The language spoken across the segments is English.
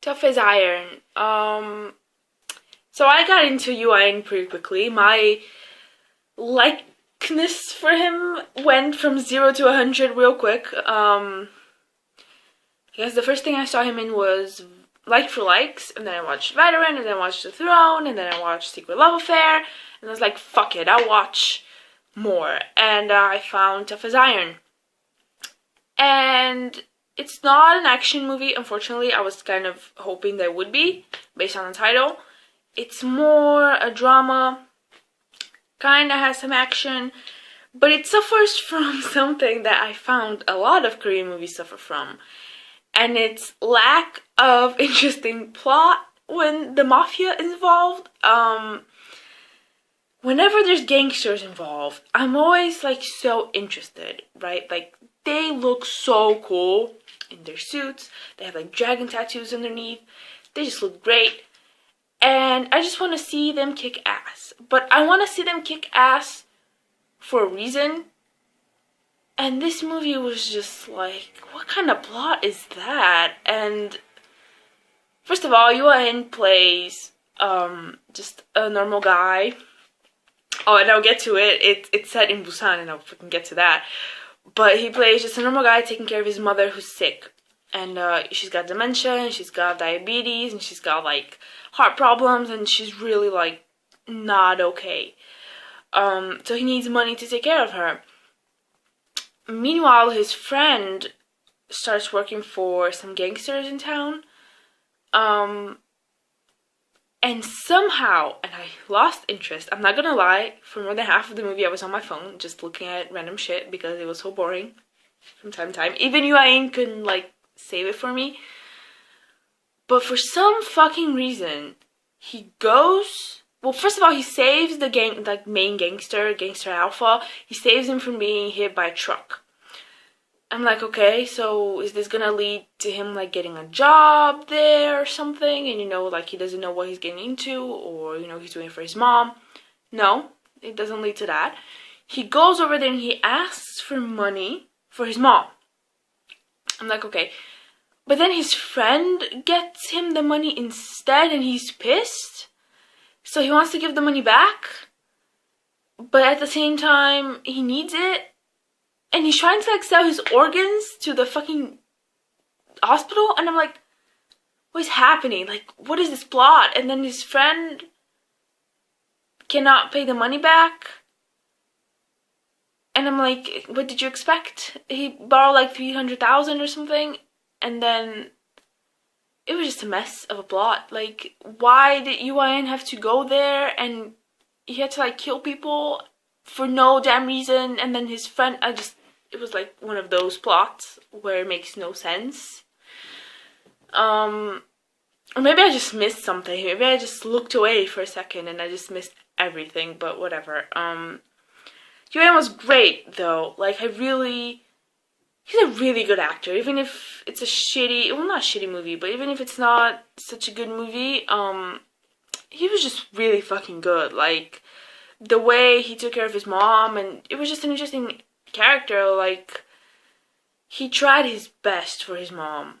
Tough as iron. So I got into Yuan pretty quickly. My likeness for him went from 0 to 100 real quick. Because the first thing I saw him in was Like for Likes, and then I watched Veteran, and then I watched The Throne, and then I watched Secret Love Affair, and I was like, fuck it, I'll watch more. And I found Tough as Iron. And it's not an action movie, unfortunately. I was kind of hoping there would be, based on the title. It's more a drama, kinda has some action, but it suffers from something that I found a lot of Korean movies suffer from. And it's lack of interesting plot when the mafia is involved. Whenever there's gangsters involved, I'm always like so interested, right? Like they look so cool in their suits. They have like dragon tattoos underneath. They just look great. And I just want to see them kick ass. But I want to see them kick ass for a reason. And this movie was just like, what kind of plot is that? And first of all, Yuan plays just a normal guy. Oh, and I'll get to it. It's set in Busan, and I'll fucking get to that. But he plays just a normal guy taking care of his mother who's sick. And she's got dementia, and she's got diabetes, and she's got like heart problems, and she's really like not okay. So he needs money to take care of her. Meanwhile, his friend starts working for some gangsters in town. And somehow, and I lost interest, I'm not gonna lie, for more than half of the movie I was on my phone just looking at random shit because it was so boring from time to time. Even Yuan couldn't like save it for me. But for some fucking reason, he goes... Well, first of all, he saves the main gangster Alpha. He saves him from being hit by a truck. I'm like, okay, so is this gonna lead to him like getting a job there or something? And like he doesn't know what he's getting into, or he's doing it for his mom. No, it doesn't lead to that. He goes over there and he asks for money for his mom. I'm like, okay. But then his friend gets him the money instead and he's pissed. So he wants to give the money back. But at the same time, he needs it. And he's trying to like sell his organs to the fucking hospital. And I'm like, what is happening? Like, what is this plot? And then his friend cannot pay the money back. And I'm like, what did you expect? He borrowed like 300,000 or something. And then it was just a mess of a plot. Like, why did Yuan have to go there and he had to like kill people for no damn reason? And then his friend, it was like one of those plots where it makes no sense. Or maybe I just missed something. Maybe I just looked away for a second and I just missed everything, but whatever. Yuan was great though. Like, he's a really good actor. Even if it's a shitty, well, not shitty movie, but even if it's not such a good movie, he was just really fucking good. Like, the way he took care of his mom, and it was just an interesting character. Like, he tried his best for his mom.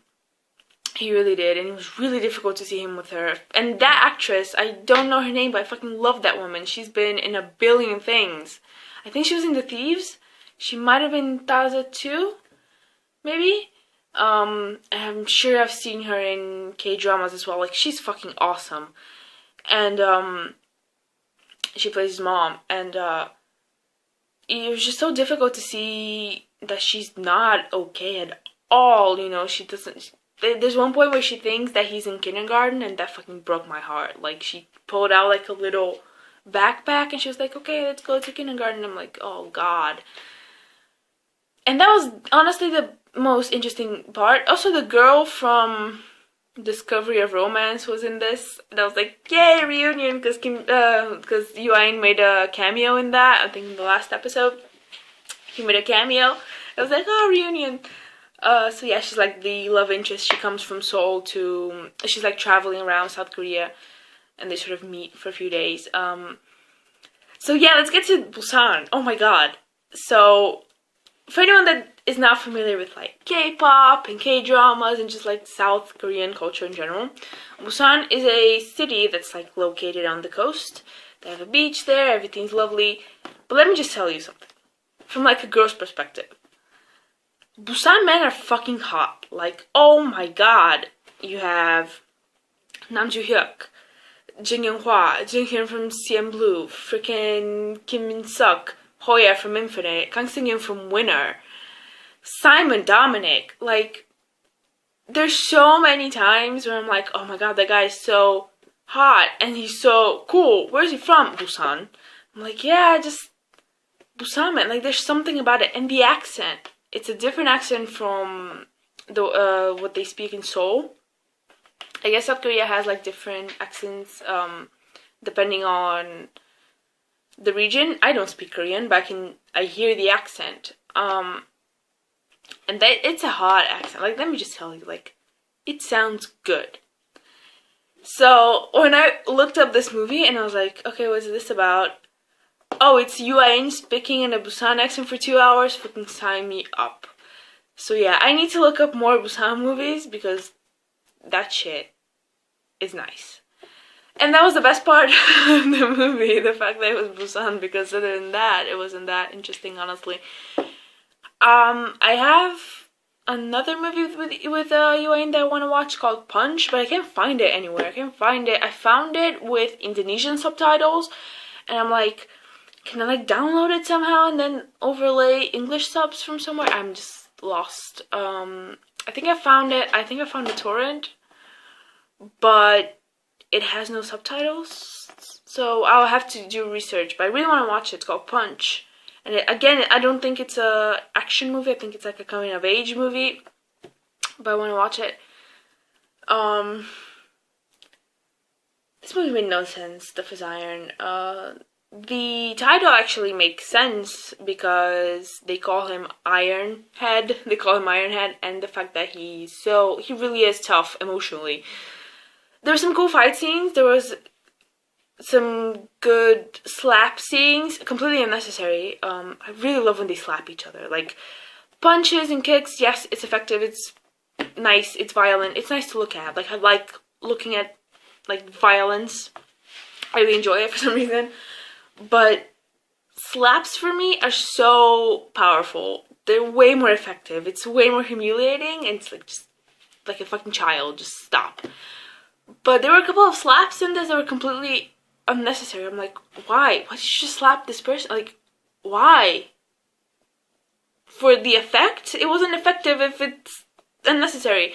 He really did, and it was really difficult to see him with her. And that actress, I don't know her name, but I fucking love that woman. She's been in a billion things. I think she was in The Thieves. She might have been Taza too, maybe. I'm sure I've seen her in K-dramas as well. Like, she's fucking awesome. And she plays his mom, and it was just so difficult to see that she's not okay at all. She doesn't. There's one point where she thinks that he's in kindergarten, and that fucking broke my heart. Like, she pulled out like a little backpack and she was like, okay, let's go to kindergarten. I'm like, oh god. And that was honestly the most interesting part. Also, the girl from Discovery of Romance was in this, and I was like, yay, reunion, because Yuan made a cameo in that. I think in the last episode he made a cameo. I was like, oh, reunion. So yeah, she's like the love interest. She comes from Seoul to, she's like traveling around South Korea, and they sort of meet for a few days. So yeah, let's get to Busan. Oh my god. So for anyone that is not familiar with like K-pop and K-dramas and just like South Korean culture in general, Busan is a city that's like located on the coast. They have a beach there, everything's lovely. But let me just tell you something. From like a girl's perspective. Busan men are fucking hot. Like, oh my god. You have Nam Joo-hyuk, Jin Young-hwa, Jin Hyun from CM Blue, freaking Kim Min-suk, Hoya from Infinite, Kang Seung-yeon from Winner, Simon Dominic. Like, there's so many times where I'm like, oh my god, that guy is so hot and he's so cool. Where's he from? Busan. I'm like, yeah, just Busan man. Like, there's something about it. And the accent. It's a different accent from the what they speak in Seoul. I guess South Korea has like different accents depending on the region. I don't speak Korean, but I hear the accent. And it's a hot accent. Like, let me just tell you, like, it sounds good. So when I looked up this movie and I was like, okay, what's this about? Oh, it's Yuan speaking in a Busan accent for 2 hours. Fucking sign me up. So yeah, I need to look up more Busan movies because that shit is nice. And that was the best part of the movie, the fact that it was Busan, because other than that, it wasn't that interesting, honestly. I have another movie with Yuan that I want to watch called Punch, but I can't find it anywhere. I can't find it. I found it with Indonesian subtitles, and I'm like, can I like download it somehow and then overlay English subs from somewhere? I'm just lost. I think I found it. I think I found a torrent, but it has no subtitles, so I'll have to do research. But I really want to watch it. It's called Punch. And again, I don't think it's a action movie. I think it's like a coming of age movie. But I want to watch it. This movie made no sense. Stuff is Iron. The title actually makes sense because they call him Ironhead. They call him Ironhead, and the fact that he really is tough emotionally. There were some cool fight scenes. There was some good slap scenes, completely unnecessary. I really love when they slap each other. Like, punches and kicks, yes, it's effective, it's nice, it's violent, it's nice to look at. Like, I like looking at, like, violence. I really enjoy it for some reason. But slaps for me are so powerful. They're way more effective. It's way more humiliating, and it's like, just like a fucking child, just stop. But there were a couple of slaps in this that were completely unnecessary. I'm like, why? Why did you just slap this person? Like, why? For the effect? It wasn't effective if it's unnecessary.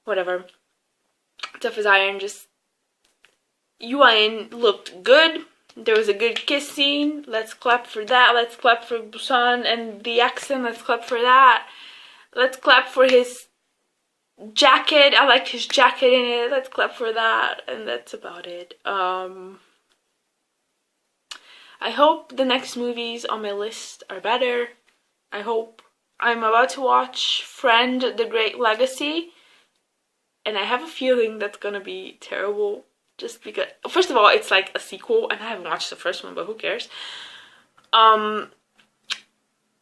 Whatever. Tough as Iron, just... Yuan looked good. There was a good kiss scene. Let's clap for that. Let's clap for Busan and the accent. Let's clap for that. Let's clap for his jacket. I like his jacket in it. Let's clap for that. And that's about it. I hope the next movies on my list are better. I hope. I'm about to watch Friend: The Great Legacy, and I have a feeling that's gonna be terrible. Just because, first of all, it's like a sequel, and I haven't watched the first one, but who cares? But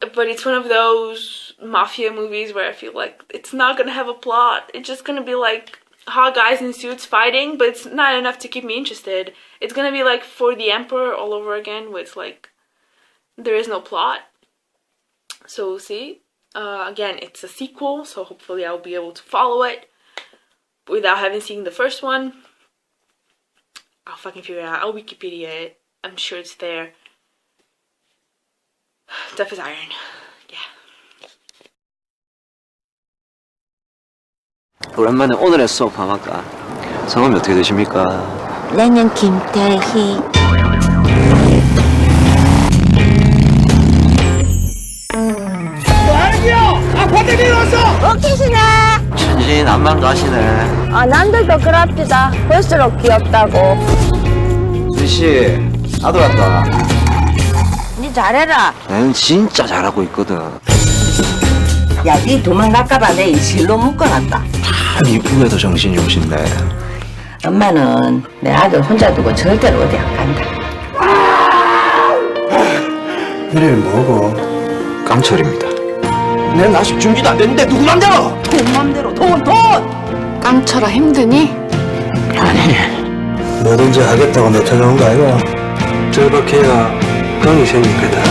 it's one of those mafia movies where I feel like it's not gonna have a plot. It's just gonna be like hot guys in suits fighting, but it's not enough to keep me interested. It's gonna be like For the Emperor all over again, with like, there is no plot. So we'll see. Again, it's a sequel, so hopefully I'll be able to follow it without having seen the first one. I'll fucking figure it out. I'll Wikipedia it. I'm sure it's there. Tough as Iron. Yeah. 오랜만에 오늘의 수업 한번 할까? 성함이 어떻게 되십니까? 나는 김태희. 아파트 밀었어! 오키시네. 천진난만 가시네. 남들도 그럽시다. 볼수록 귀엽다고. 수희씨, 나도 왔다. 니 잘해라. 나는 진짜 잘하고 있거든. 야, 니 도망갈까봐 내 이 실로 묶어놨다. 참 이쁘게도 정신이 오신네. 엄마는 내 아들 혼자 두고 절대로 어디 안 간다. 이름이 뭐고? 깡철입니다. 내 아직 준비도 안 됐는데 누구 맘대로? 돈 맘대로 돈! 깡쳐라 힘드니? 아니 뭐든지 하겠다고 내 찾아온 거 아이가? 절박해야 병이 생길 거다.